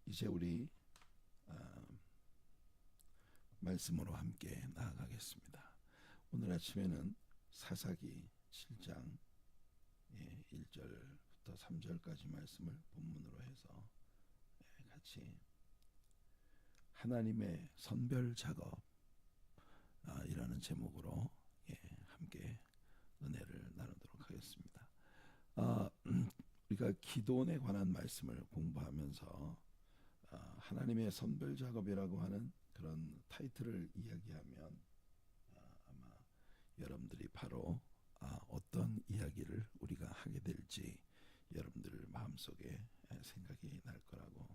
이제 우리 말씀으로 함께 나아가겠습니다. 오늘 아침에는 사사기 7장 1절부터 3절까지 말씀을 본문으로 해서 같이 하나님의 선별 작업 이라는 제목으로 함께 은혜를 나누도록 하겠습니다. 우리가 기도원에 관한 말씀을 공부하면서 하나님의 선별 작업이라고 하는 그런 타이틀을 이야기하면 아마 여러분들이 바로 어떤 이야기를 우리가 하게 될지 여러분들 마음속에 생각이 날 거라고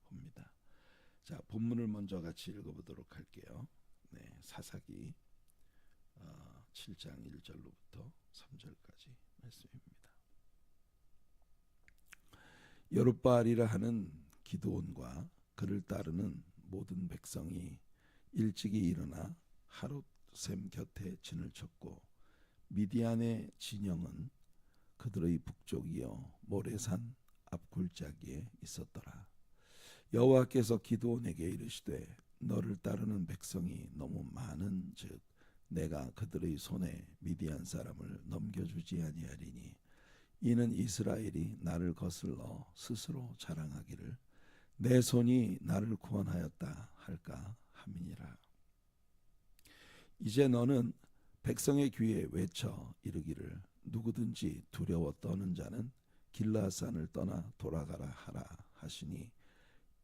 봅니다. 자, 본문을 먼저 같이 읽어보도록 할게요. 사사기 7장 1절로부터 3절까지 말씀입니다. 여룻바알이라 하는 기드온과 그를 따르는 모든 백성이 일찍이 일어나 하롯샘 곁에 진을 쳤고 미디안의 진영은 그들의 북쪽이요 모레산 앞골짜기에 있었더라. 여호와께서 기드온에게 이르시되 너를 따르는 백성이 너무 많은즉 내가 그들의 손에 미디안 사람을 넘겨주지 아니하리니 이는 이스라엘이 나를 거슬러 스스로 자랑하기를 내 손이 나를 구원하였다 할까 함이니라. 이제 너는 백성의 귀에 외쳐 이르기를 누구든지 두려워 떠는 자는 길라앗산을 떠나 돌아가라 하라 하시니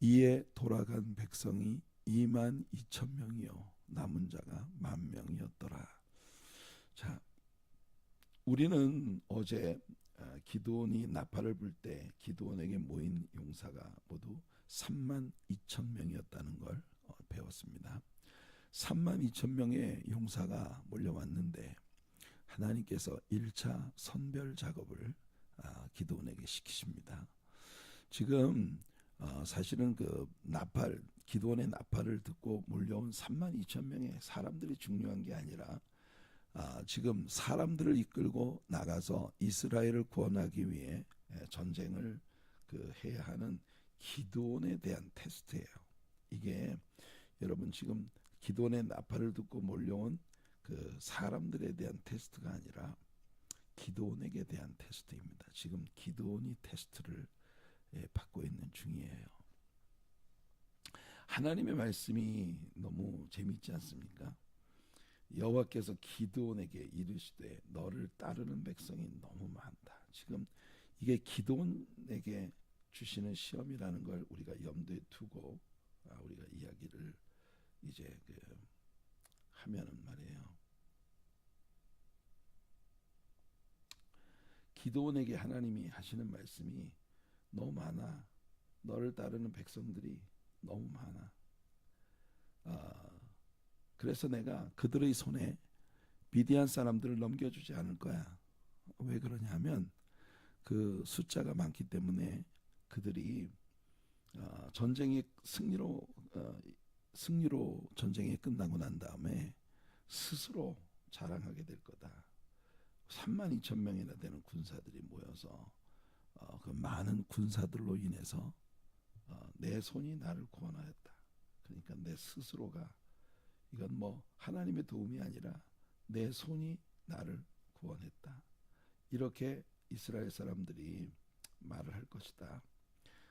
이에 돌아간 백성이 22,000명이요 남은 자가 10,000명이었더라. 자, 우리는 어제 기드온이 나팔을 불 때 기드온에게 모인 용사가 모두 32,000명이었다는 걸 배웠습니다. 32,000명의 용사가 몰려왔는데 하나님께서 1차 선별 작업을 기드온에게 시키십니다. 지금 사실은 그 나팔 기드온의 나팔을 듣고 몰려온 32,000명의 사람들이 중요한 게 아니라 지금 사람들을 이끌고 나가서 이스라엘을 구원하기 위해 전쟁을 해야 하는 기드온에 대한 테스트예요. 이게 여러분 지금 기드온의 나팔을 듣고 몰려온 그 사람들에 대한 테스트가 아니라 기드온에게 대한 테스트입니다. 지금 기드온이 테스트를 받고 있는 중이에요. 하나님의 말씀이 너무 재미있지 않습니까? 여호와께서 기드온에게 이르시되 너를 따르는 백성이 너무 많다. 지금 이게 기드온에게 주시는 시험이라는 걸 우리가 염두에 두고 우리가 이야기를 이제 하면은 말이에요. 기드온에게 하나님이 하시는 말씀이 너무 많아. 너를 따르는 백성들이 너무 많아. 그래서 내가 그들의 손에 미디안 사람들을 넘겨주지 않을 거야. 왜 그러냐면 그 숫자가 많기 때문에 그들이 전쟁이 승리로 전쟁이 끝나고 난 다음에 스스로 자랑하게 될 거다. 32,000명이나 되는 군사들이 모여서 그 많은 군사들로 인해서 내 손이 나를 구원하였다. 그러니까 내 스스로가 이건 뭐 하나님의 도움이 아니라 내 손이 나를 구원했다. 이렇게 이스라엘 사람들이 말을 할 것이다.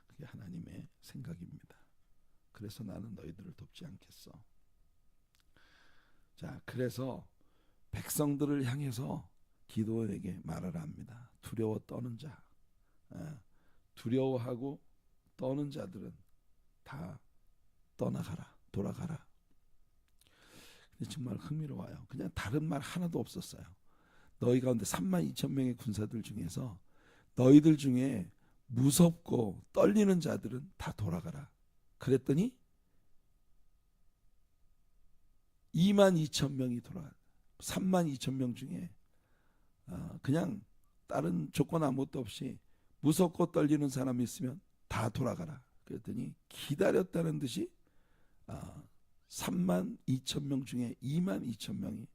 그게 하나님의 생각입니다. 그래서 나는 너희들을 돕지 않겠어. 자, 그래서 백성들을 향해서 기드온에게 말하라 합니다. 두려워 떠는 자, 두려워하고 떠는 자들은 다 떠나가라, 돌아가라. 정말 흥미로워요. 그냥 다른 말 하나도 없었어요. 너희 가운데 32,000명의 군사들 중에서 너희들 중에 무섭고 떨리는 자들은 다 돌아가라. 그랬더니 22,000명이 돌아가. 32,000명 중에 그냥 다른 조건 아무것도 없이 무섭고 떨리는 사람이 있으면 다 돌아가라. 그랬더니 기다렸다는 듯이 32,000명 중에 22,000명이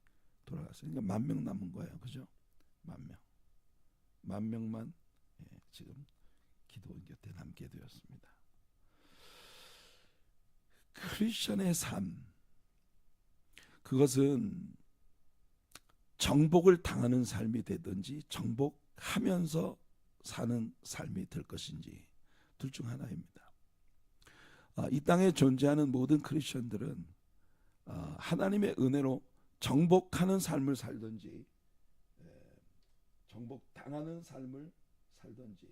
돌아갔어요. 그러니까 10,000명 남은 거예요. 그죠? 10,000명. 10,000명만 지금 기드온 곁에 남게 되었습니다. 크리스천의 삶, 그것은 정복을 당하는 삶이 되든지 정복하면서 사는 삶이 될 것인지 둘 중 하나입니다. 이 땅에 존재하는 모든 크리스천들은 하나님의 은혜로 정복하는 삶을 살든지 정복당하는 삶을 살든지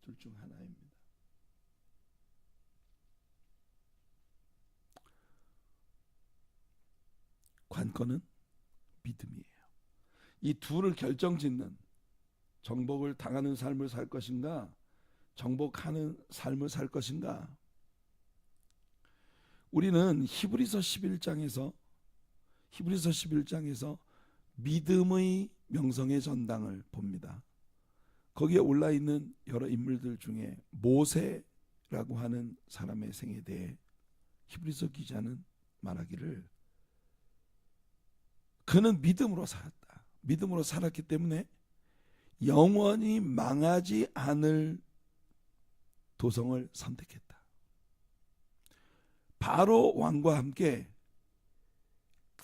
둘 중 하나입니다. 관건은 믿음이에요. 이 둘을 결정짓는, 정복을 당하는 삶을 살 것인가 정복하는 삶을 살 것인가. 우리는 히브리서 11장에서 믿음의 명성의 전당을 봅니다. 거기에 올라있는 여러 인물들 중에 모세라고 하는 사람의 생에 대해 히브리서 기자는 말하기를 그는 믿음으로 살았다. 믿음으로 살았기 때문에 영원히 망하지 않을 도성을 선택했다. 바로 왕과 함께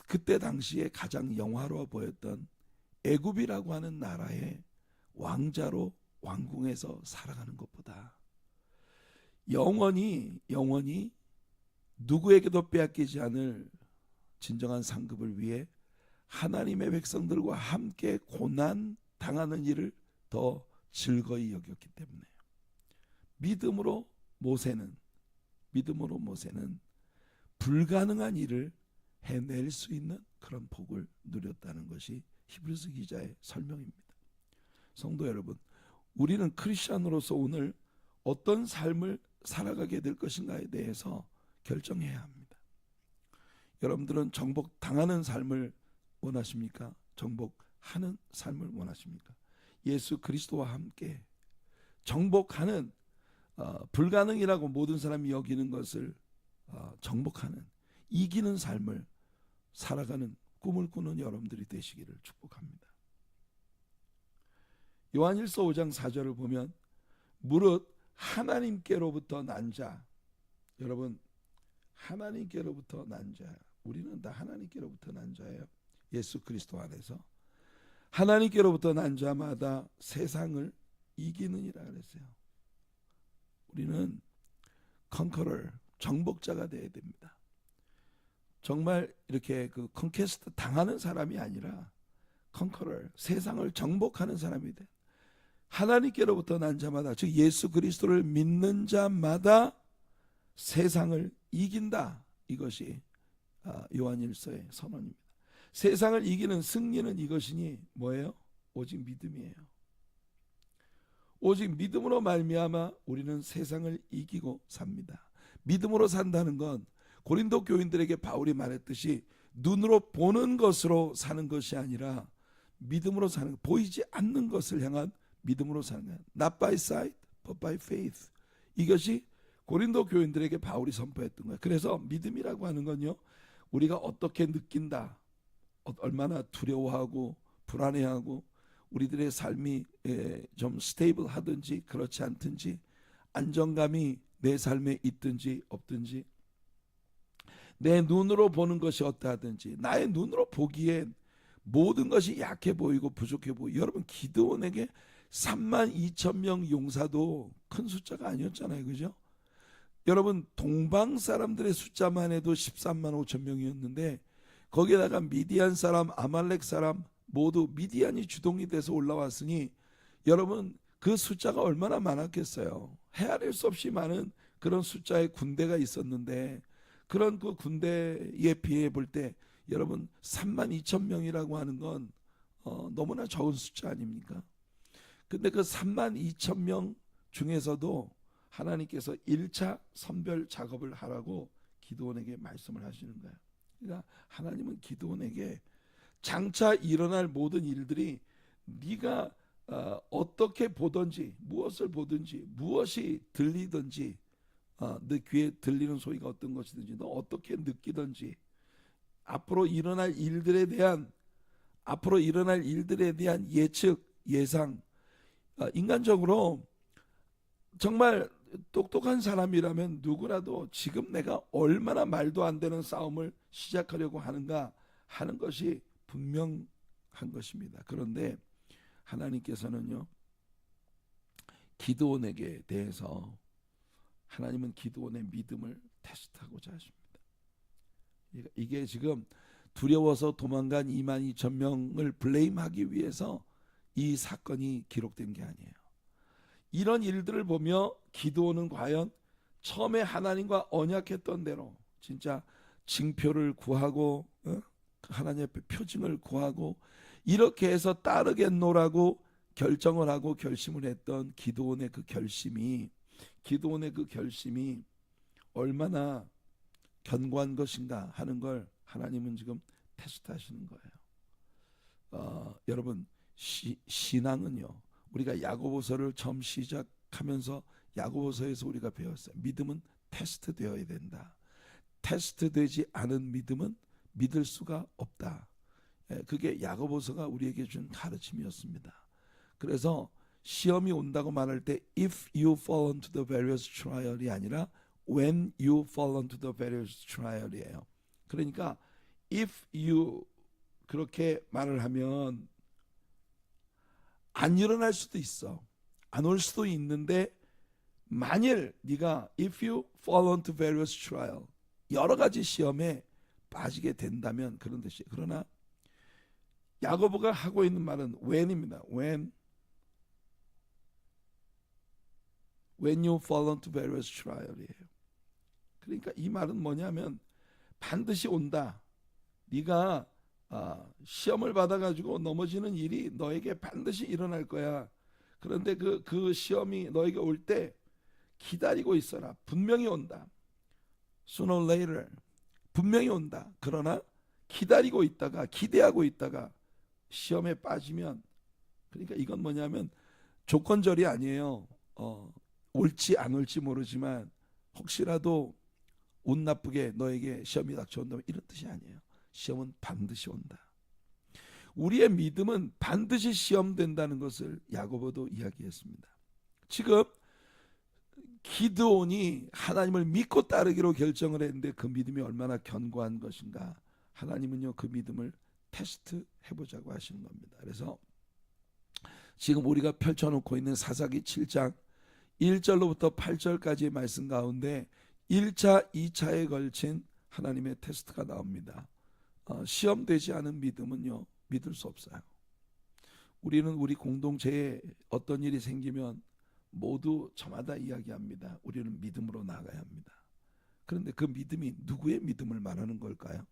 그때 당시에 가장 영화로워 보였던 애굽이라고 하는 나라의 왕자로 왕궁에서 살아가는 것보다 영원히 누구에게도 빼앗기지 않을 진정한 상급을 위해 하나님의 백성들과 함께 고난 당하는 일을 더 즐거이 여겼기 때문에 믿음으로 모세는 불가능한 일을 해낼 수 있는 그런 복을 누렸다는 것이 히브리서 기자의 설명입니다. 성도 여러분, 우리는 크리스천으로서 오늘 어떤 삶을 살아가게 될 것인가에 대해서 결정해야 합니다. 여러분들은 정복당하는 삶을 원하십니까? 정복하는 삶을 원하십니까? 예수 그리스도와 함께 정복하는 불가능이라고 모든 사람이 여기는 것을 정복하는, 이기는 삶을 살아가는 꿈을 꾸는 여러분들이 되시기를 축복합니다. 요한일서 5장 4절을 보면 무릇 하나님께로부터 난 자, 여러분 하나님께로부터 난 자, 우리는 다 하나님께로부터 난 자예요. 예수 그리스도 안에서 하나님께로부터 난 자마다 세상을 이기느니라 그랬어요. 우리는 컨커럴, 정복자가 되어야 됩니다. 정말 이렇게 그 컨퀘스트 당하는 사람이 아니라 컨커럴, 세상을 정복하는 사람이 돼. 하나님께로부터 난 자마다, 즉 예수 그리스도를 믿는 자마다 세상을 이긴다. 이것이 요한일서의 선언입니다. 세상을 이기는 승리는 이것이니 뭐예요? 오직 믿음이에요. 오직 믿음으로 말미암아 우리는 세상을 이기고 삽니다. 믿음으로 산다는 건 고린도 교인들에게 바울이 말했듯이 눈으로 보는 것으로 사는 것이 아니라 믿음으로 사는 것, 보이지 않는 것을 향한 믿음으로 사는 것. Not by sight, but by faith. 이것이 고린도 교인들에게 바울이 선포했던 거예요. 그래서 믿음이라고 하는 건요, 우리가 어떻게 느낀다, 얼마나 두려워하고 불안해하고 우리들의 삶이 좀 스테이블 하든지 그렇지 않든지, 안정감이 내 삶에 있든지 없든지, 내 눈으로 보는 것이 어떠하든지, 나의 눈으로 보기엔 모든 것이 약해 보이고 부족해 보이고, 여러분 기드온에게 32,000명 용사도 큰 숫자가 아니었잖아요, 그죠? 여러분 동방 사람들의 숫자만 해도 13만 5천 명이었는데 거기에다가 미디안 사람, 아말렉 사람 모두 미디안이 주동이 돼서 올라왔으니 여러분 그 숫자가 얼마나 많았겠어요. 헤아릴 수 없이 많은 그런 숫자의 군대가 있었는데, 그런 그 군대에 비해 볼 때 여러분 32,000명이라고 하는 건 너무나 적은 숫자 아닙니까? 근데 그 32,000명 중에서도 하나님께서 1차 선별 작업을 하라고 기드온에게 말씀을 하시는 거예요. 그러니까 하나님은 기드온에게 장차 일어날 모든 일들이 네가 어떻게 보든지, 무엇을 보든지, 무엇이 들리든지, 너 귀에 들리는 소리가 어떤 것이든지, 너 어떻게 느끼든지, 앞으로 일어날 일들에 대한 예측, 예상, 인간적으로 정말 똑똑한 사람이라면 누구라도 지금 내가 얼마나 말도 안 되는 싸움을 시작하려고 하는가 하는 것이 분명한 것입니다. 그런데 하나님께서는요, 기드온에게 대해서 하나님은 기드온의 믿음을 테스트하고자 하십니다. 이게 지금 두려워서 도망간 22,000명을 블레임하기 위해서 이 사건이 기록된 게 아니에요. 이런 일들을 보며 기드온은 과연 처음에 하나님과 언약했던 대로 진짜 징표를 구하고 하나님 앞에 표징을 구하고 이렇게 해서 따르겠노라고 결정을 하고 결심을 했던 기드온의 그 결심이 얼마나 견고한 것인가 하는 걸 하나님은 지금 테스트하시는 거예요. 여러분, 신앙은요, 우리가 야고보서를 처음 시작하면서 야고보서에서 우리가 배웠어요. 믿음은 테스트되어야 된다. 테스트되지 않은 믿음은 믿을 수가 없다. 그게 야고보서가 우리에게 준 가르침이었습니다. 그래서 시험이 온다고 말할 때 if you fall into the various trial이 아니라 when you fall into the various trial이에요. 그러니까 if you 그렇게 말을 하면 안 일어날 수도 있어. 안 올 수도 있는데 만일 네가 if you fall into various trial 여러 가지 시험에 빠지게 된다면 그런 뜻이에요. 그러나 야고보가 하고 있는 말은 when입니다. when you fall into various trial이에요. 그러니까 이 말은 뭐냐면 반드시 온다. 네가 시험을 받아가지고 넘어지는 일이 너에게 반드시 일어날 거야. 그런데 그 시험이 너에게 올 때 기다리고 있어라. 분명히 온다. Sooner or later 분명히 온다. 그러나 기다리고 있다가 기대하고 있다가 시험에 빠지면 그러니까 이건 뭐냐면 조건절이 아니에요. 올지 안 올지 모르지만 혹시라도 운 나쁘게 너에게 시험이 닥쳐온다면 이런 뜻이 아니에요. 시험은 반드시 온다. 우리의 믿음은 반드시 시험된다는 것을 야고보도 이야기했습니다. 지금 기드온이 하나님을 믿고 따르기로 결정을 했는데 그 믿음이 얼마나 견고한 것인가. 하나님은요 그 믿음을 테스트해보자고 하시는 겁니다. 그래서 지금 우리가 펼쳐놓고 있는 사사기 7장 1절로부터 8절까지의 말씀 가운데 1차, 2차에 걸친 하나님의 테스트가 나옵니다. 시험되지 않은 믿음은요 믿을 수 없어요. 우리는 우리 공동체에 어떤 일이 생기면 모두 저마다 이야기합니다. 우리는 믿음으로 나아가야 합니다. 그런데 그 믿음이 누구의 믿음을 말하는 걸까요?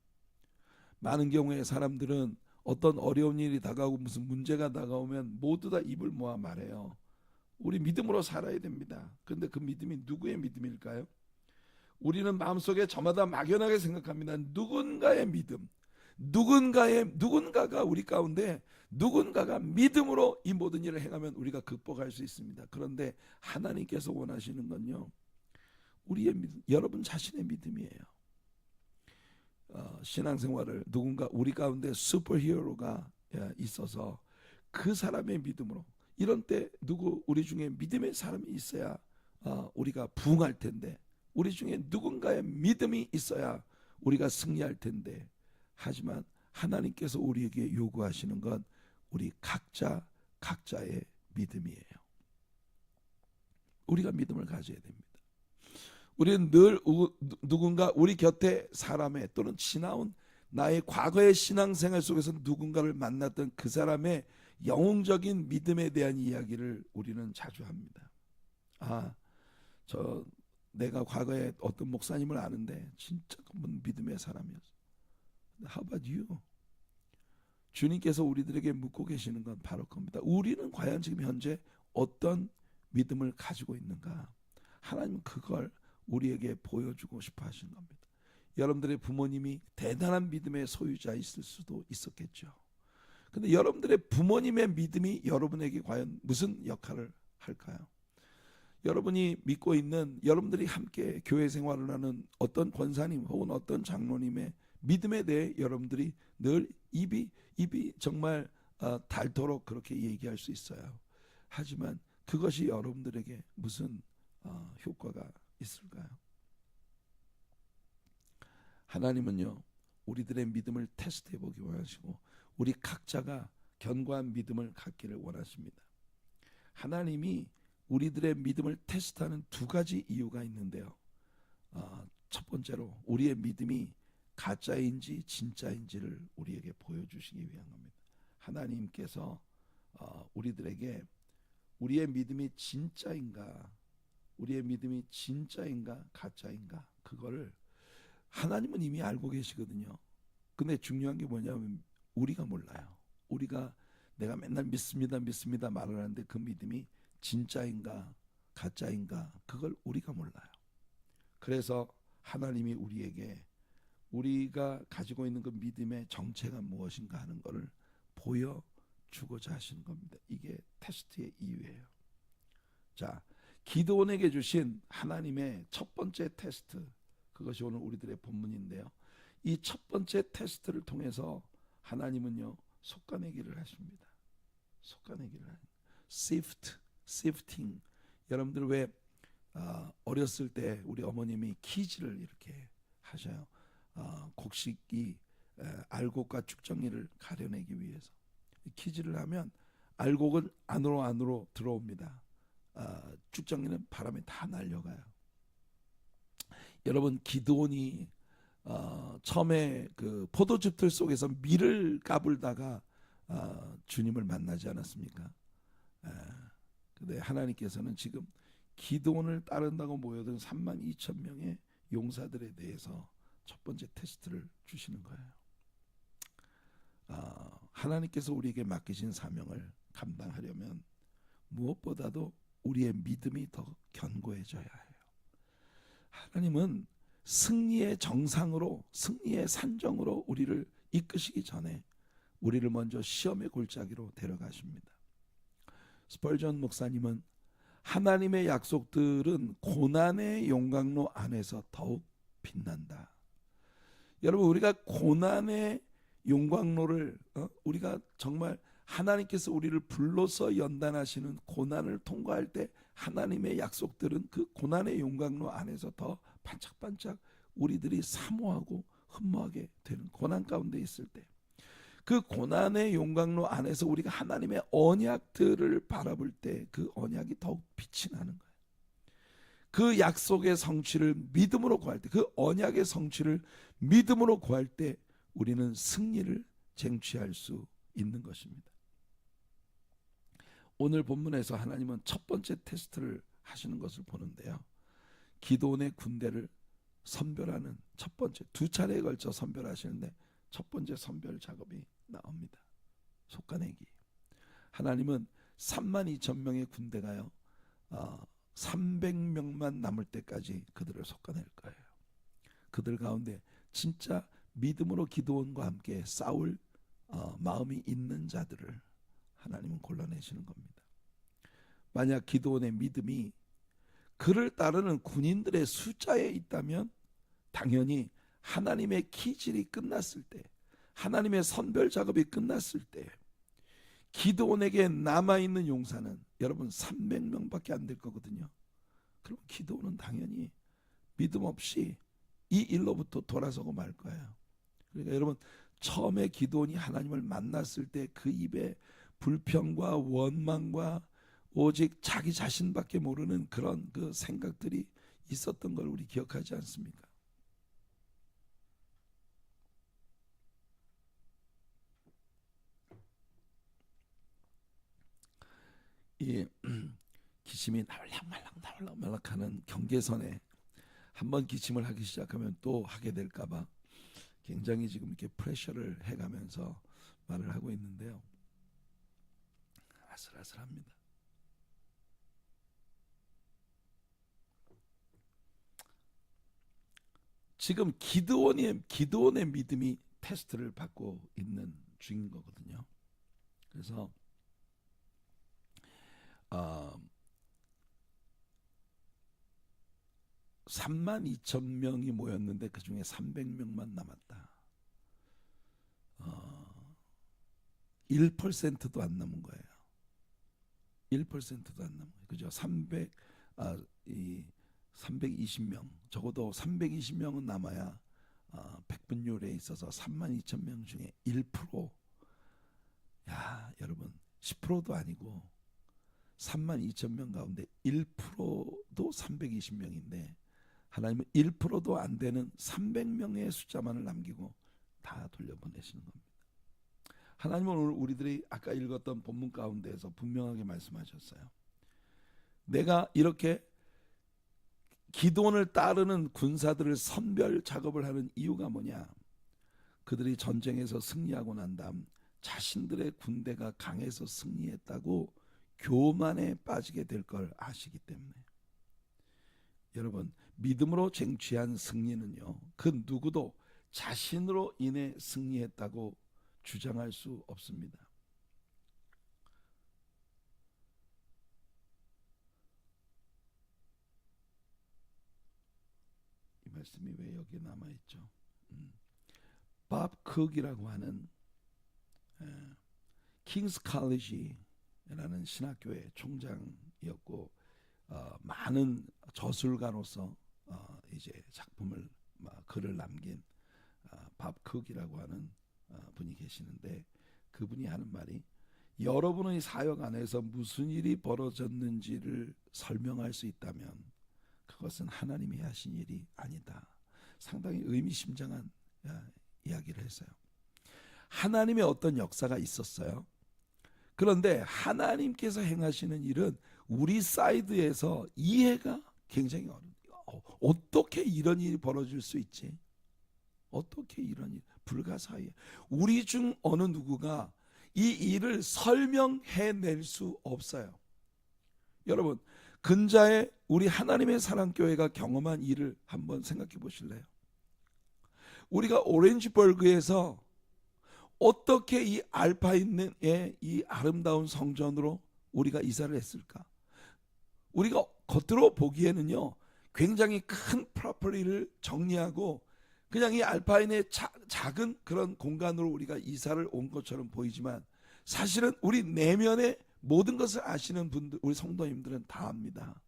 많은 경우에 사람들은 어떤 어려운 일이 다가오고 무슨 문제가 다가오면 모두 다 입을 모아 말해요. 우리 믿음으로 살아야 됩니다. 그런데 그 믿음이 누구의 믿음일까요? 우리는 마음속에 저마다 막연하게 생각합니다. 누군가의 믿음, 누군가가 우리 가운데 누군가가 믿음으로 이 모든 일을 행하면 우리가 극복할 수 있습니다. 그런데 하나님께서 원하시는 건요, 우리의 믿음, 여러분 자신의 믿음이에요. 신앙생활을 누군가 우리 가운데 슈퍼히어로가 있어서 그 사람의 믿음으로 이런 때 우리 중에 믿음의 사람이 있어야 우리가 부응할 텐데 우리 중에 누군가의 믿음이 있어야 우리가 승리할 텐데 하지만 하나님께서 우리에게 요구하시는 건 우리 각자의 믿음이에요. 우리가 믿음을 가져야 됩니다. 우리는 늘 누군가 우리 곁에 사람의 또는 지나온 나의 과거의 신앙생활 속에서 누군가를 만났던 그 사람의 영웅적인 믿음에 대한 이야기를 우리는 자주 합니다. 내가 과거에 어떤 목사님을 아는데 진짜 믿음의 사람이었어. How about you? 주님께서 우리들에게 묻고 계시는 건 바로 그겁니다. 우리는 과연 지금 현재 어떤 믿음을 가지고 있는가? 하나님은 그걸 우리에게 보여주고 싶어 하시는 겁니다. 여러분들의 부모님이 대단한 믿음의 소유자 있을 수도 있었겠죠. 근데 여러분들의 부모님의 믿음이 여러분에게 과연 무슨 역할을 할까요? 여러분이 믿고 있는 여러분들이 함께 교회 생활을 하는 어떤 권사님 혹은 어떤 장로님의 믿음에 대해 여러분들이 늘 입이 정말 닳도록 그렇게 얘기할 수 있어요. 하지만 그것이 여러분들에게 무슨 효과가 있을까요? 하나님은요, 우리들의 믿음을 테스트해 보기 원하시고 우리 각자가 견고한 믿음을 갖기를 원하십니다. 하나님이 우리들의 믿음을 테스트하는 두 가지 이유가 있는데요. 첫 번째로 우리의 믿음이 가짜인지 진짜인지를 우리에게 보여주시기 위한 겁니다. 하나님께서 우리들에게 우리의 믿음이 진짜인가, 우리의 믿음이 진짜인가 가짜인가, 그거를 하나님은 이미 알고 계시거든요. 근데 중요한 게 뭐냐면 우리가 몰라요. 우리가 내가 맨날 믿습니다 믿습니다 말을 하는데 그 믿음이 진짜인가 가짜인가 그걸 우리가 몰라요. 그래서 하나님이 우리에게 우리가 가지고 있는 그 믿음의 정체가 무엇인가 하는 것을 보여주고자 하시는 겁니다. 이게 테스트의 이유예요. 자, 기드온에게 주신 하나님의 첫 번째 테스트, 그것이 오늘 우리들의 본문인데요. 이 첫 번째 테스트를 통해서 하나님은요 속가내기를 하십니다. 속가내기를 하는 sifting. 여러분들 왜 어렸을 때 우리 어머님이 키즈를 이렇게 하셔요. 곡식이 알곡과 쭉정이를 가려내기 위해서 키즈를 하면 알곡은 안으로 들어옵니다. 쭉정이는 바람에 다 날려가요. 여러분 기드온이 처음에 그 포도즙들 속에서 밀을 까불다가 주님을 만나지 않았습니까? 근데 하나님께서는 지금 기드온을 따른다고 모여든 32,000명의 용사들에 대해서 첫 번째 테스트를 주시는 거예요. 하나님께서 우리에게 맡기신 사명을 감당하려면 무엇보다도 우리의 믿음이 더 견고해져야 해요. 하나님은 승리의 정상으로, 승리의 산정으로 우리를 이끄시기 전에 우리를 먼저 시험의 골짜기로 데려가십니다. 스펄전 목사님은 하나님의 약속들은 고난의 용광로 안에서 더욱 빛난다. 여러분, 우리가 고난의 용광로를 우리가 정말 하나님께서 우리를 불러서 연단하시는 고난을 통과할 때 하나님의 약속들은 그 고난의 용광로 안에서 더 반짝반짝 우리들이 사모하고 흠모하게 되는, 고난 가운데 있을 때 그 고난의 용광로 안에서 우리가 하나님의 언약들을 바라볼 때 그 언약이 더욱 빛이 나는 거예요. 그 약속의 성취를 믿음으로 구할 때, 그 언약의 성취를 믿음으로 구할 때 우리는 승리를 쟁취할 수 있는 것입니다. 오늘 본문에서 하나님은 첫 번째 테스트를 하시는 것을 보는데요. 기드온의 군대를 선별하는 첫 번째, 두 차례에 걸쳐 선별하시는데 첫 번째 선별 작업이 나옵니다. 속가내기. 하나님은 32,000명의 군대가요 300명만 남을 때까지 그들을 속가낼 거예요. 그들 가운데 진짜 믿음으로 기드온과 함께 싸울 마음이 있는 자들을 하나님은 골라내시는 겁니다. 만약 기드온의 믿음이 그를 따르는 군인들의 숫자에 있다면 당연히 하나님의 기질이 끝났을 때, 하나님의 선별 작업이 끝났을 때 기드온에게 남아있는 용사는 여러분 300명밖에 안 될 거거든요. 그럼 기드온은 당연히 믿음 없이 이 일로부터 돌아서고 말 거예요. 그러니까 여러분, 처음에 기드온이 하나님을 만났을 때 그 입에 불평과 원망과 오직 자기 자신밖에 모르는 그런 그 생각들이 있었던 걸 우리 기억하지 않습니까? 이 기침이 나올락말락하는 경계선에 한번 기침을 하기 시작하면 또 하게 될까봐 굉장히 지금 이렇게 프레셔를 해가면서 말을 하고 있는데요. 아슬아슬합니다. 지금 기드온의 믿음이 테스트를 받고 있는 중인 거거든요. 그래서 32,000명이 모였는데 그 중에 300명만 남았다. 1%도 안 남은 거예요. 1%도 안 남은 거예요. 그죠? 이 320명, 적어도 320명은 남아야 백분율에 있어서 32,000명 중에 1%, 야 여러분 10%도 아니고 32,000명 가운데 1%도 320명인데 하나님은 1%도 안 되는 300명의 숫자만을 남기고 다 돌려보내시는 겁니다. 하나님은 오늘 우리들이 아까 읽었던 본문 가운데에서 분명하게 말씀하셨어요. 내가 이렇게 기드온을 따르는 군사들을 선별 작업을 하는 이유가 뭐냐? 그들이 전쟁에서 승리하고 난 다음 자신들의 군대가 강해서 승리했다고 교만에 빠지게 될 걸 아시기 때문에. 여러분, 믿음으로 쟁취한 승리는요, 그 누구도 자신으로 인해 승리했다고 주장할 수 없습니다. 이 말씀이 왜 여기 남아있죠? 밥 쿡이라고 하는 킹스 칼리지라는 신학교의 총장이었고 많은 저술가로서 이제 작품을 글을 남긴 밥 쿡이라고 하는 분이 계시는데, 그분이 하는 말이, 여러분의 사역 안에서 무슨 일이 벌어졌는지를 설명할 수 있다면 그것은 하나님이 하신 일이 아니다. 상당히 의미심장한 이야기를 했어요. 하나님의 어떤 역사가 있었어요. 그런데 하나님께서 행하시는 일은 우리 사이드에서 이해가 굉장히 어려워요. 어떻게 이런 일이 벌어질 수 있지? 어떻게 이런 일, 불가사의해. 우리 중 어느 누구가 이 일을 설명해낼 수 없어요. 여러분, 근자에 우리 하나님의 사랑교회가 경험한 일을 한번 생각해 보실래요? 우리가 오렌지버그에서 어떻게 이 알파인의 이 아름다운 성전으로 우리가 이사를 했을까? 우리가 겉으로 보기에는요, 굉장히 큰 프로퍼티를 정리하고 그냥 이 알파인의 작은 그런 공간으로 우리가 이사를 온 것처럼 보이지만, 사실은 우리 내면의 모든 것을 아시는 분들, 우리 성도님들은 다 압니다.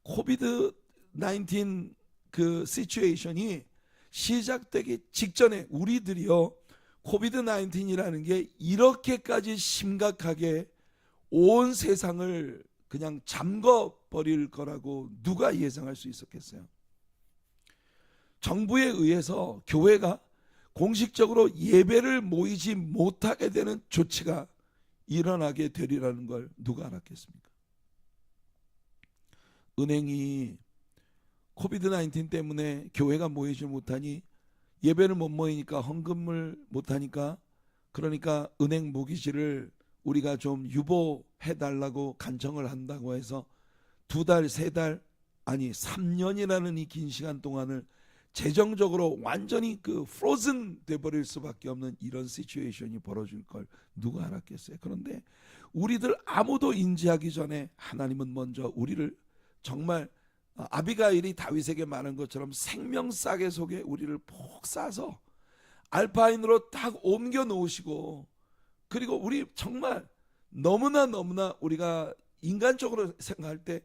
코비드 19 그 시츄에이션이 시작되기 직전에 우리들이요, 코비드 19이라는 게 이렇게까지 심각하게 온 세상을 그냥 잠궈버릴 거라고 누가 예상할 수 있었겠어요? 정부에 의해서 교회가 공식적으로 예배를 모이지 못하게 되는 조치가 일어나게 되리라는 걸 누가 알았겠습니까? 은행이 코비드 19 때문에 교회가 모이지 못하니, 예배를 못 모이니까 헌금을 못하니까, 그러니까 은행 모기지를 우리가 좀 유보해달라고 간청을 한다고 해서 2달, 3달, 아니 3년이라는 이 긴 시간 동안을 재정적으로 완전히 그 프로즌 돼버릴 수밖에 없는 이런 시츄에이션이 벌어질 걸 누가 알았겠어요? 그런데 우리들 아무도 인지하기 전에 하나님은 먼저 우리를 정말 아비가일이 다윗에게 말한 것처럼 생명싸개 속에 우리를 푹 싸서 알파인으로 딱 옮겨 놓으시고, 그리고 우리 정말 너무나 우리가 인간적으로 생각할 때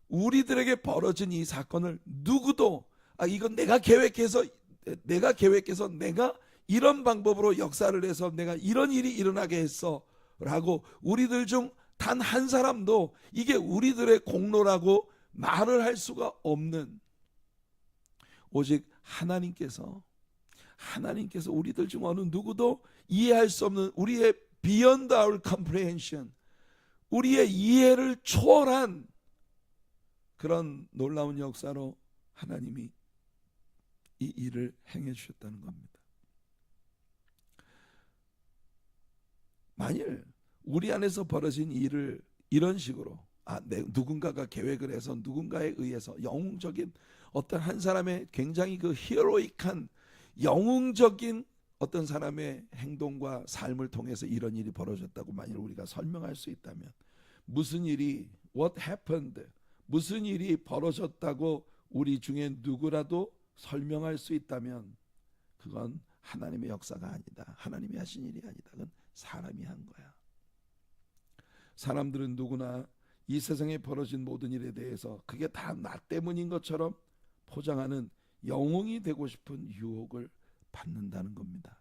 우리들에게 벌어진 이 사건을 누구도 이건 내가 계획해서 내가 이런 방법으로 역사를 해서 내가 이런 일이 일어나게 했어 라고 우리들 중 단 한 사람도 이게 우리들의 공로라고 말을 할 수가 없는, 오직 하나님께서 우리들 중 어느 누구도 이해할 수 없는, 우리의 beyond our comprehension, 우리의 이해를 초월한 그런 놀라운 역사로 하나님이 이 일을 행해 주셨다는 겁니다. 만일 우리 안에서 벌어진 일을 이런 식으로 누군가가 계획을 해서 누군가에 의해서 영웅적인 어떤 한 사람의 굉장히 그 히어로익한 영웅적인 어떤 사람의 행동과 삶을 통해서 이런 일이 벌어졌다고 만일 우리가 설명할 수 있다면, 무슨 일이 what happened, 무슨 일이 벌어졌다고 우리 중에 누구라도 설명할 수 있다면 그건 하나님의 역사가 아니다. 하나님이 하신 일이 아니다. 그건 사람이 한 거야. 사람들은 누구나 이 세상에 벌어진 모든 일에 대해서 그게 다 나 때문인 것처럼 포장하는 영웅이 되고 싶은 유혹을 받는다는 겁니다.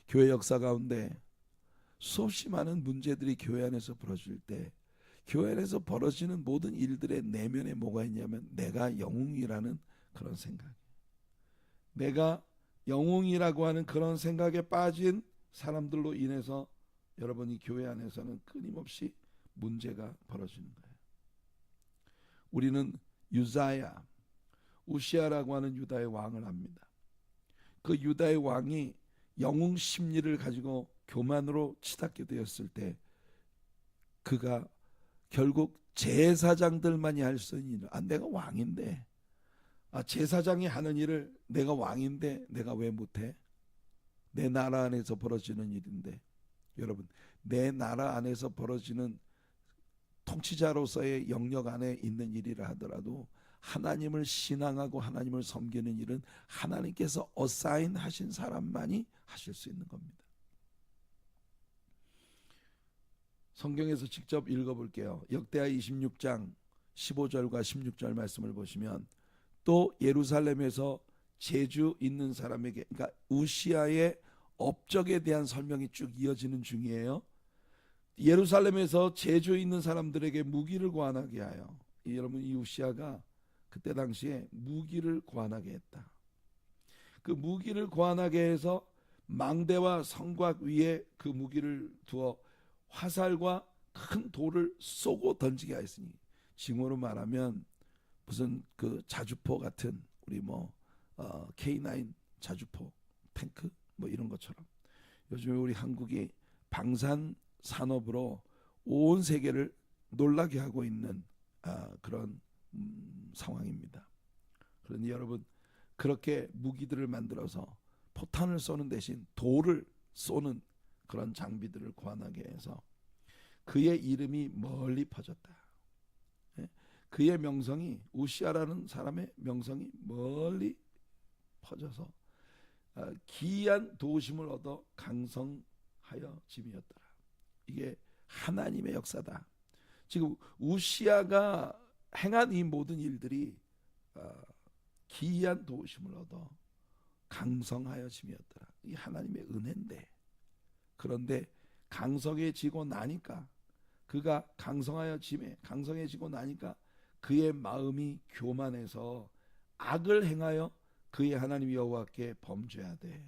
교회 역사 가운데 수없이 많은 문제들이 교회 안에서 벌어질 때 교회 안에서 벌어지는 모든 일들의 내면에 뭐가 있냐면 내가 영웅이라는 그런 생각, 내가 영웅이라고 하는 그런 생각에 빠진 사람들로 인해서 여러분이 교회 안에서는 끊임없이 문제가 벌어지는 거예요. 우리는 유사야, 우시아라고 하는 유다의 왕을 압니다. 그 유다의 왕이 영웅 심리를 가지고 교만으로 치닫게 되었을 때 그가 결국 제사장들만이 할 수 있는 일, 내가 왕인데, 제사장이 하는 일을 내가 왕인데 내가 왜 못해? 내 나라 안에서 벌어지는 일인데. 여러분, 내 나라 안에서 벌어지는 통치자로서의 영역 안에 있는 일이라 하더라도 하나님을 신앙하고 하나님을 섬기는 일은 하나님께서 어사인 하신 사람만이 하실 수 있는 겁니다. 성경에서 직접 읽어볼게요. 역대하 26장 15절과 16절 말씀을 보시면 또 예루살렘에서 재주 있는 사람에게, 그러니까 우시아의 업적에 대한 설명이 쭉 이어지는 중이에요. 예루살렘에서 재주 있는 사람들에게 무기를 고안하게 하여, 여러분 이 우시아가 그때 당시에 무기를 고안하게 했다. 그 무기를 고안하게 해서 망대와 성곽 위에 그 무기를 두어 화살과 큰 돌을 쏘고 던지게 하였으니, 징후로 말하면 무슨 그 자주포 같은 우리 K9 자주포 탱크 이런 것처럼 요즘에 우리 한국이 방산 산업으로 온 세계를 놀라게 하고 있는 그런 상황입니다. 그러니 여러분, 그렇게 무기들을 만들어서 포탄을 쏘는 대신 돌을 쏘는 그런 장비들을 고안하게 해서 그의 이름이 멀리 퍼졌다. 그의 명성이, 우시아라는 사람의 명성이 멀리 퍼져서 기이한 도우심을 얻어 강성하여 짐이었더라. 이게 하나님의 역사다. 지금 우시아가 행한 이 모든 일들이 기이한 도우심을 얻어 강성하여 짐이었더라. 이 하나님의 은혜인데, 그런데 강성해지고 나니까, 그가 강성해지고 나니까 그의 마음이 교만해서 악을 행하여 그의 하나님 여호와께 범죄하되,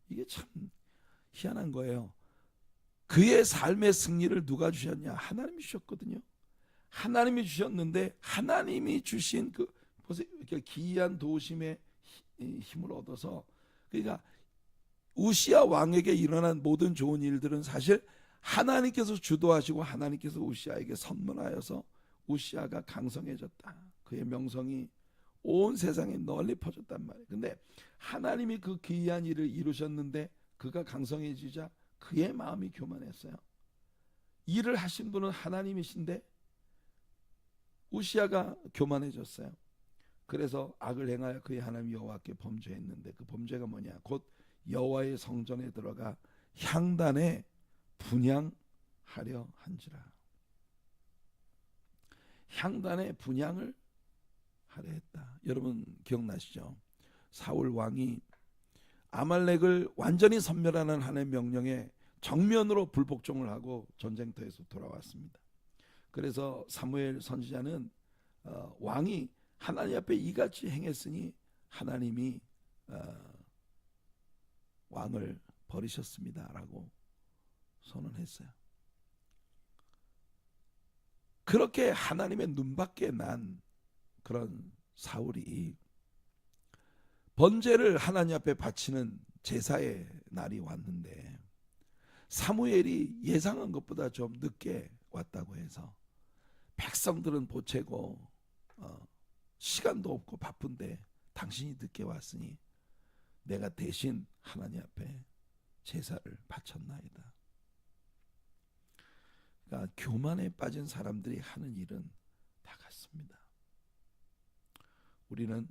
이게 참 희한한 거예요. 그의 삶의 승리를 누가 주셨냐? 하나님이 주셨거든요. 하나님이 주셨는데 하나님이 주신 그 기이한 도우심의 힘을 얻어서, 그러니까 우시아 왕에게 일어난 모든 좋은 일들은 사실 하나님께서 주도하시고 하나님께서 우시아에게 선물하여서 우시아가 강성해졌다. 그의 명성이 온 세상에 널리 퍼졌단 말이에요. 근데 하나님이 그 기이한 일을 이루셨는데 그가 강성해지자 그의 마음이 교만했어요. 일을 하신 분은 하나님이신데 우시아가 교만해졌어요. 그래서 악을 행하여 그의 하나님 여호와께 범죄했는데, 그 범죄가 뭐냐? 곧 여호와의 성전에 들어가 향단에 분향하려 한지라. 향단에 분향을 하려 했다. 여러분 기억나시죠? 사울 왕이 아말렉을 완전히 섬멸하는 하나님의 명령에 정면으로 불복종을 하고 전쟁터에서 돌아왔습니다. 그래서 사무엘 선지자는 왕이 하나님 앞에 이같이 행했으니 하나님이 왕을 버리셨습니다라고 선언했어요. 그렇게 하나님의 눈밖에 난 그런 사울이 번제를 하나님 앞에 바치는 제사의 날이 왔는데, 사무엘이 예상한 것보다 좀 늦게 왔다고 해서 백성들은 보채고 시간도 없고 바쁜데 당신이 늦게 왔으니 내가 대신 하나님 앞에 제사를 바쳤나이다. 그러니까 교만에 빠진 사람들이 하는 일은 다 같습니다. 우리는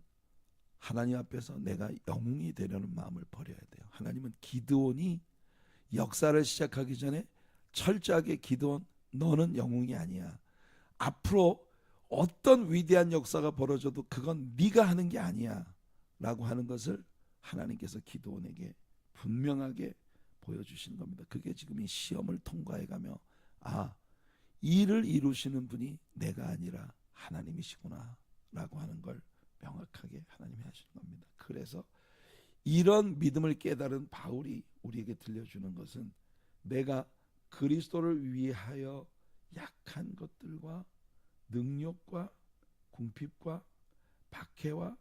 하나님 앞에서 내가 영웅이 되려는 마음을 버려야 돼요. 하나님은 기드온이 역사를 시작하기 전에 철저하게, 기드온 너는 영웅이 아니야. 앞으로 어떤 위대한 역사가 벌어져도 그건 네가 하는 게 아니야 라고 하는 것을 하나님께서 기드온에게 분명하게 보여주시는 겁니다. 그게 지금 이 시험을 통과해가며 이를 이루시는 분이 내가 아니라 하나님이시구나 라고 하는 걸 명확하게 하나님이 하시는 겁니다. 그래서 이런 믿음을 깨달은 바울이 우리에게 들려주는 것은 내가 그리스도를 위하여 약한 것들과 능력과 궁핍과 박해와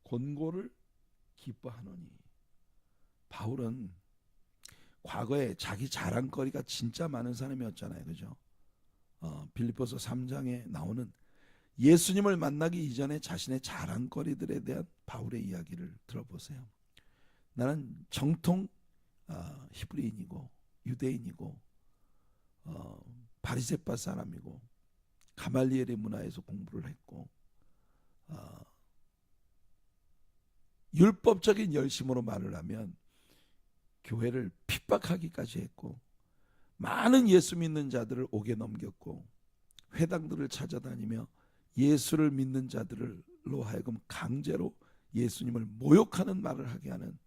곤고를 기뻐하노니. 바울은 과거에 자기 자랑거리가 진짜 많은 사람이었잖아요. 그죠? 빌립보서 3장에 나오는 예수님을 만나기 이전에 자신의 자랑거리들에 대한 바울의 이야기를 들어보세요. 나는 정통 히브리인이고 유대인이고 바리새파 사람이고 가말리엘의 문화에서 공부를 했고 율법적인 열심으로 말을 하면 교회를 핍박하기까지 했고 많은 예수 믿는 자들을 옥에 넘겼고 회당들을 찾아다니며 예수를 믿는 자들로 하여금 강제로 예수님을 모욕하는 말을 하게 하는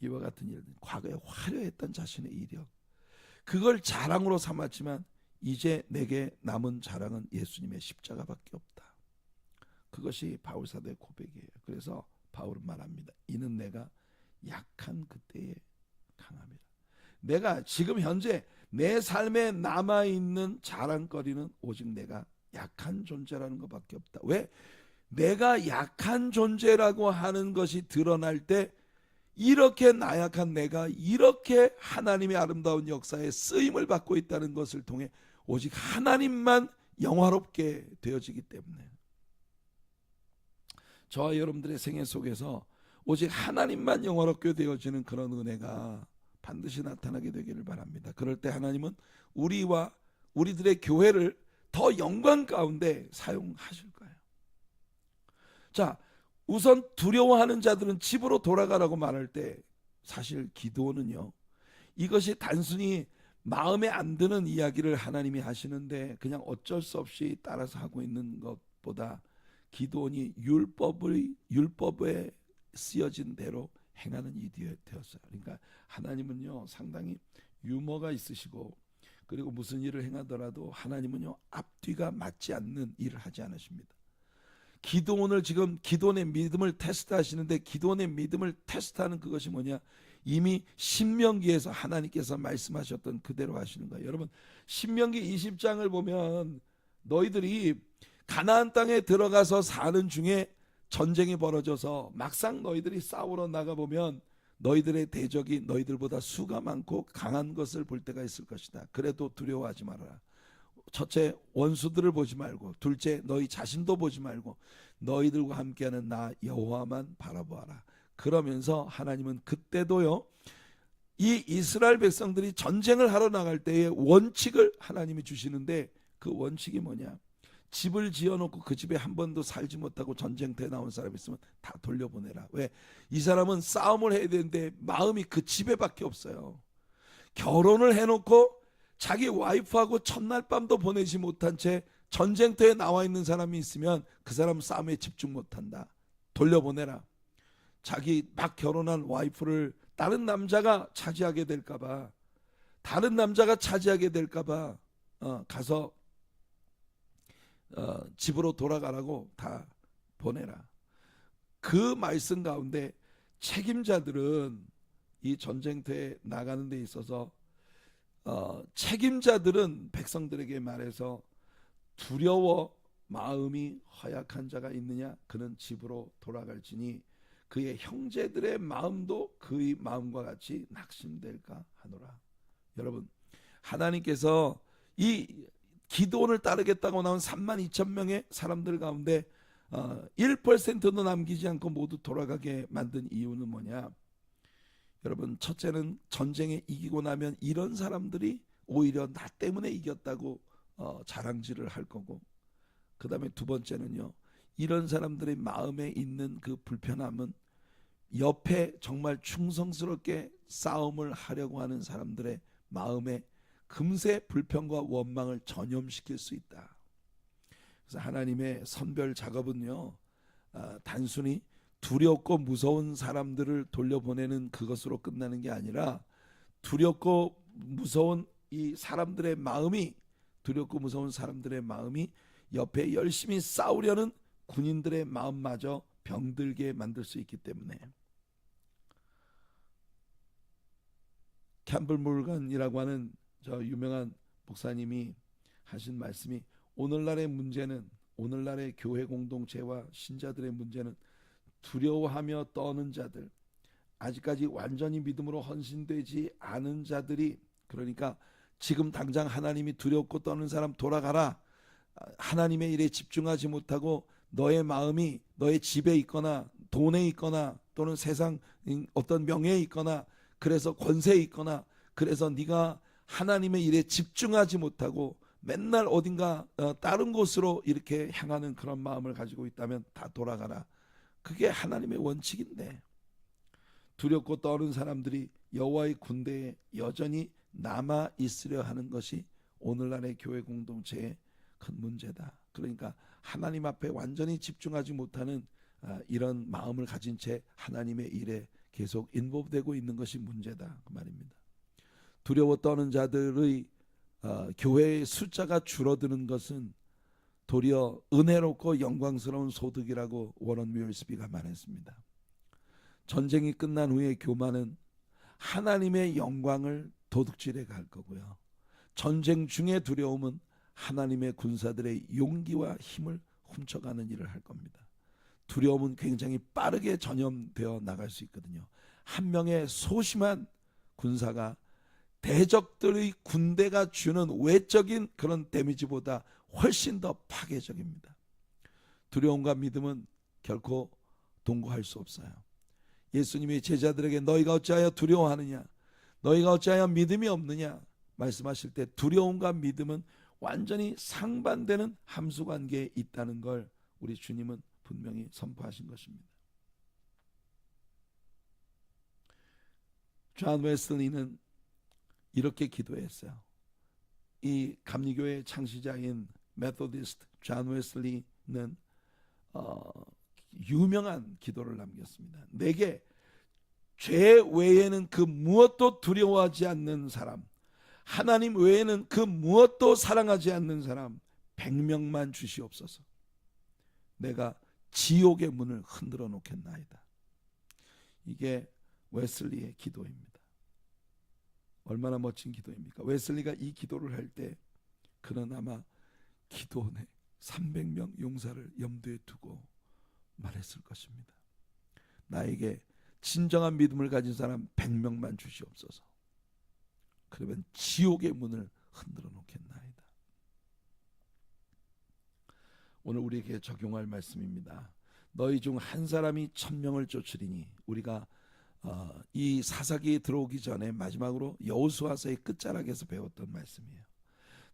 이와 같은 일들, 과거에 화려했던 자신의 이력, 그걸 자랑으로 삼았지만 이제 내게 남은 자랑은 예수님의 십자가밖에 없다. 그것이 바울 사도의 고백이에요. 그래서 바울은 말합니다. 이는 내가 약한 그때에 강함이라. 내가 지금 현재 내 삶에 남아있는 자랑거리는 오직 내가 약한 존재라는 것밖에 없다. 왜? 내가 약한 존재라고 하는 것이 드러날 때 이렇게 나약한 내가 이렇게 하나님의 아름다운 역사에 쓰임을 받고 있다는 것을 통해 오직 하나님만 영화롭게 되어지기 때문에 저와 여러분들의 생애 속에서 오직 하나님만 영화롭게 되어지는 그런 은혜가 반드시 나타나게 되기를 바랍니다. 그럴 때 하나님은 우리와 우리들의 교회를 더 영광 가운데 사용하실 거예요. 자, 우선 두려워하는 자들은 집으로 돌아가라고 말할 때 사실 기도는요, 이것이 단순히 마음에 안 드는 이야기를 하나님이 하시는데 그냥 어쩔 수 없이 따라서 하고 있는 것보다 기도원이 율법에 쓰여진 대로 행하는 일이 되었어요. 그러니까 하나님은요 상당히 유머가 있으시고, 그리고 무슨 일을 행하더라도 하나님은요 앞뒤가 맞지 않는 일을 하지 않으십니다. 기도원을 지금 기도원의 믿음을 테스트하시는데 기도원의 믿음을 테스트하는 그것이 뭐냐? 이미 신명기에서 하나님께서 말씀하셨던 그대로 하시는 거예요. 여러분, 신명기 20장을 보면 너희들이 가나안 땅에 들어가서 사는 중에 전쟁이 벌어져서 막상 너희들이 싸우러 나가보면 너희들의 대적이 너희들보다 수가 많고 강한 것을 볼 때가 있을 것이다. 그래도 두려워하지 말아라. 첫째, 원수들을 보지 말고, 둘째, 너희 자신도 보지 말고 너희들과 함께하는 나 여호와만 바라보아라. 그러면서 하나님은 그때도요 이 이스라엘 백성들이 전쟁을 하러 나갈 때의 원칙을 하나님이 주시는데, 그 원칙이 뭐냐? 집을 지어놓고 그 집에 한 번도 살지 못하고 전쟁터에 나온 사람이 있으면 다 돌려보내라. 왜? 이 사람은 싸움을 해야 되는데 마음이 그 집에밖에 없어요. 결혼을 해놓고 자기 와이프하고 첫날 밤도 보내지 못한 채 전쟁터에 나와 있는 사람이 있으면 그 사람은 싸움에 집중 못한다. 돌려보내라. 자기 막 결혼한 와이프를 다른 남자가 차지하게 될까봐, 다른 남자가 차지하게 될까봐 가서 집으로 돌아가라고 다 보내라. 그 말씀 가운데 책임자들은 이 전쟁터에 나가는 데 있어서 책임자들은 백성들에게 말해서 두려워 마음이 허약한 자가 있느냐? 그는 집으로 돌아갈지니 그의 형제들의 마음도 그의 마음과 같이 낙심될까 하노라. 여러분, 하나님께서 이 기도원을 따르겠다고 나온 32,000명의 사람들 가운데 1%도 남기지 않고 모두 돌아가게 만든 이유는 뭐냐? 여러분, 첫째는 전쟁에 이기고 나면 이런 사람들이 오히려 나 때문에 이겼다고 자랑질을 할 거고, 그 다음에 두 번째는요, 이런 사람들의 마음에 있는 그 불편함은 옆에 정말 충성스럽게 싸움을 하려고 하는 사람들의 마음에 금세 불평과 원망을 전염시킬 수 있다. 그래서 하나님의 선별 작업은요, 단순히 두렵고 무서운 사람들을 돌려보내는 그것으로 끝나는 게 아니라, 두렵고 무서운 이 사람들의 마음이, 두렵고 무서운 사람들의 마음이 옆에 열심히 싸우려는 군인들의 마음마저 병들게 만들 수 있기 때문에, 캠플 몰간이라고 하는 저 유명한 목사님이 하신 말씀이, 오늘날의 문제는, 오늘날의 교회 공동체와 신자들의 문제는 두려워하며 떠는 자들, 아직까지 완전히 믿음으로 헌신되지 않은 자들이, 그러니까 지금 당장 하나님이 두렵고 떠는 사람 돌아가라, 하나님의 일에 집중하지 못하고 너의 마음이 너의 집에 있거나 돈에 있거나 또는 세상 어떤 명예에 있거나 그래서 권세에 있거나 그래서 네가 하나님의 일에 집중하지 못하고 맨날 어딘가 다른 곳으로 이렇게 향하는 그런 마음을 가지고 있다면 다 돌아가라. 그게 하나님의 원칙인데, 두렵고 떠는 사람들이 여호와의 군대에 여전히 남아 있으려 하는 것이 오늘날의 교회 공동체의 큰 문제다. 그러니까 하나님 앞에 완전히 집중하지 못하는 이런 마음을 가진 채 하나님의 일에 계속 인볼브되고 있는 것이 문제다, 그 말입니다. 두려워 떠는 자들의 교회의 숫자가 줄어드는 것은 도리어 은혜롭고 영광스러운 소득이라고 워런 뮤얼스비가 말했습니다. 전쟁이 끝난 후에 교만은 하나님의 영광을 도둑질해 갈 거고요, 전쟁 중의 두려움은 하나님의 군사들의 용기와 힘을 훔쳐가는 일을 할 겁니다. 두려움은 굉장히 빠르게 전염되어 나갈 수 있거든요. 한 명의 소심한 군사가 대적들의 군대가 주는 외적인 그런 데미지보다 훨씬 더 파괴적입니다. 두려움과 믿음은 결코 동거할 수 없어요. 예수님이 제자들에게 너희가 어찌하여 두려워하느냐, 너희가 어찌하여 믿음이 없느냐 말씀하실 때, 두려움과 믿음은 완전히 상반되는 함수관계에 있다는 걸 우리 주님은 분명히 선포하신 것입니다. 존 웨슬리는 이렇게 기도했어요. 이 감리교의 창시자인 메소디스트 존 웨슬리는 유명한 기도를 남겼습니다. 내게 죄 외에는 그 무엇도 두려워하지 않는 사람, 하나님 외에는 그 무엇도 사랑하지 않는 사람 100명만 주시옵소서. 내가 지옥의 문을 흔들어 놓겠나이다. 이게 웨슬리의 기도입니다. 얼마나 멋진 기도입니까? 웨슬리가 이 기도를 할 때 그는 아마 기도 내 300명 용사를 염두에 두고 말했을 것입니다. 나에게 진정한 믿음을 가진 사람 100명만 주시옵소서. 그러면 지옥의 문을 흔들어 놓겠나이다. 오늘 우리에게 적용할 말씀입니다. 너희 중 한 사람이 1000명을 쫓으리니, 우리가 이 사사기에 들어오기 전에 마지막으로 여호수아서의 끝자락에서 배웠던 말씀이에요.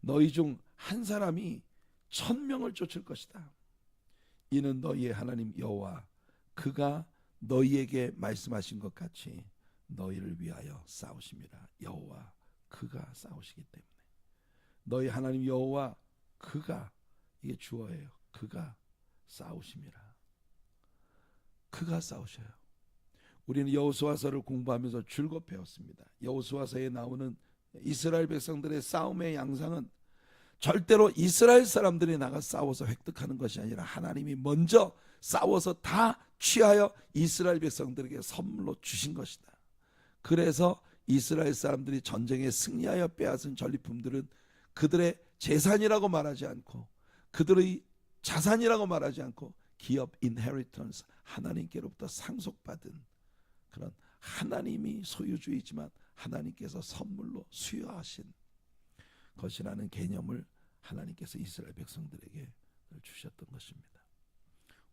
너희 중 한 사람이 1000명을 쫓을 것이다. 이는 너희의 하나님 여호와 그가 너희에게 말씀하신 것 같이 너희를 위하여 싸우심이라. 여호와 그가 싸우시기 때문에, 너희 하나님 여호와 그가, 이게 주어예요. 그가 싸우심이라. 그가 싸우셔요. 우리는 여호수아서를 공부하면서 줄곧 배웠습니다. 여호수아서에 나오는 이스라엘 백성들의 싸움의 양상은 절대로 이스라엘 사람들이 나가 싸워서 획득하는 것이 아니라 하나님이 먼저 싸워서 다 취하여 이스라엘 백성들에게 선물로 주신 것이다. 그래서 이스라엘 사람들이 전쟁에 승리하여 빼앗은 전리품들은 그들의 재산이라고 말하지 않고 그들의 자산이라고 말하지 않고 기업 인헤리턴스, 하나님께로부터 상속받은 그런 하나님이 소유주이지만 하나님께서 선물로 수여하신 것이라는 개념을 하나님께서 이스라엘 백성들에게 주셨던 것입니다.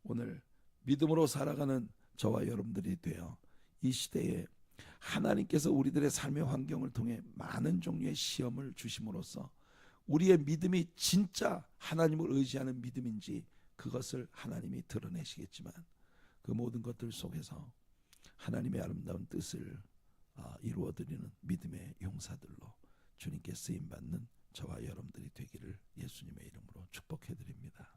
오늘 믿음으로 살아가는 저와 여러분들이 되어 이 시대에 하나님께서 우리들의 삶의 환경을 통해 많은 종류의 시험을 주심으로써 우리의 믿음이 진짜 하나님을 의지하는 믿음인지 그것을 하나님이 드러내시겠지만, 그 모든 것들 속에서 하나님의 아름다운 뜻을 이루어드리는 믿음의 용사들로 주님께 쓰임받는 저와 여러분들이 되기를 예수님의 이름으로 축복해 드립니다.